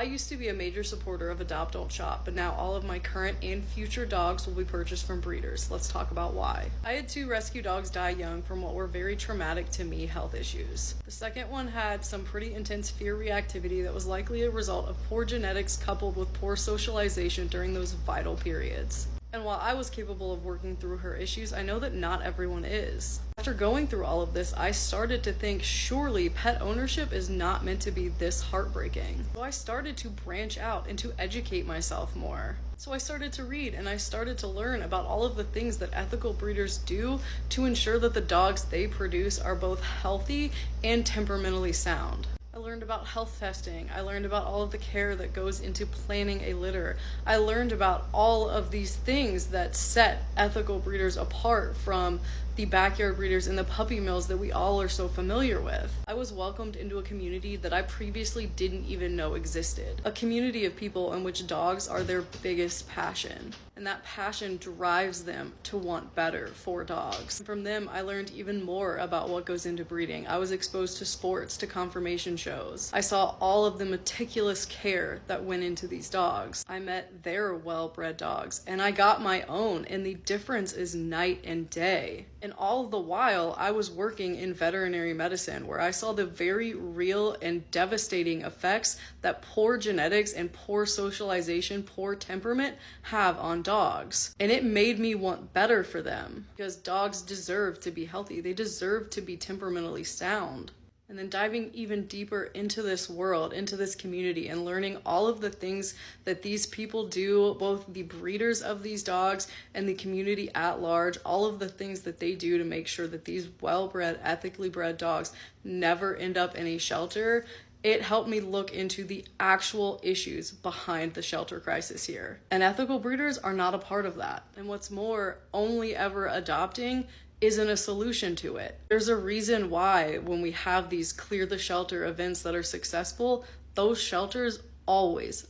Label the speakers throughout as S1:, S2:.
S1: I used to be a major supporter of Adopt Don't Shop, but now all of my current and future dogs will be purchased from breeders. Let's talk about why. I had 2 rescue dogs die young from what were very traumatic to me health issues. The second one had some pretty intense fear reactivity that was likely a result of poor genetics coupled with poor socialization during those vital periods. And while I was capable of working through her issues, I know that not everyone is. After going through all of this, I started to think surely pet ownership is not meant to be this heartbreaking. So I started to branch out and to educate myself more. So I started to read and I started to learn about all of the things that ethical breeders do to ensure that the dogs they produce are both healthy and temperamentally sound. I learned about health testing. I learned about all of the care that goes into planning a litter. I learned about all of these things that set ethical breeders apart from the backyard breeders and the puppy mills that we all are so familiar with. I was welcomed into a community that I previously didn't even know existed. A community of people in which dogs are their biggest passion. And that passion drives them to want better for dogs. From them, I learned even more about what goes into breeding. I was exposed to sports, to conformation shows. I saw all of the meticulous care that went into these dogs. I met their well-bred dogs, and I got my own, and the difference is night and day. And all the while, I was working in veterinary medicine, where I saw the very real and devastating effects that poor genetics and poor socialization, poor temperament have on dogs. And it made me want better for them, because dogs deserve to be healthy. They deserve to be temperamentally sound. And then diving even deeper into this world, into this community, and learning all of the things that these people do, both the breeders of these dogs and the community at large, all of the things that they do to make sure that these well-bred, ethically bred dogs never end up in a shelter, it helped me look into the actual issues behind the shelter crisis here. And ethical breeders are not a part of that. And what's more, only ever adopting isn't a solution to it. There's a reason why when we have these clear the shelter events that are successful, those shelters always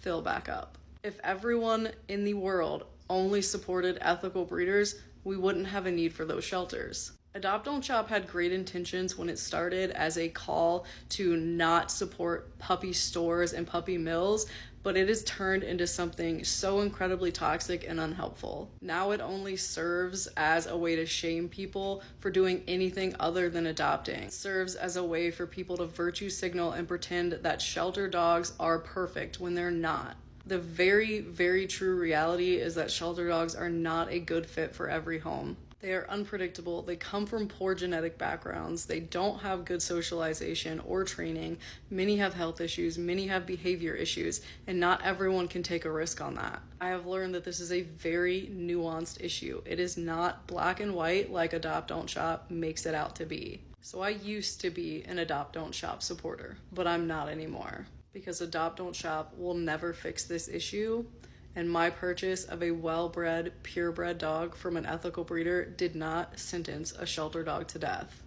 S1: fill back up. If everyone in the world only supported ethical breeders, we wouldn't have a need for those shelters. Adopt Don't Shop had great intentions when it started as a call to not support puppy stores and puppy mills, but it has turned into something so incredibly toxic and unhelpful. Now it only serves as a way to shame people for doing anything other than adopting. It serves as a way for people to virtue signal and pretend that shelter dogs are perfect when they're not. The very true reality is that shelter dogs are not a good fit for every home. They are unpredictable, they come from poor genetic backgrounds, they don't have good socialization or training, many have health issues, many have behavior issues, and not everyone can take a risk on that. I have learned that this is a very nuanced issue. It is not black and white like Adopt Don't Shop makes it out to be. So I used to be an Adopt Don't Shop supporter, but I'm not anymore. Because Adopt Don't Shop will never fix this issue, and my purchase of a well-bred, purebred dog from an ethical breeder did not sentence a shelter dog to death.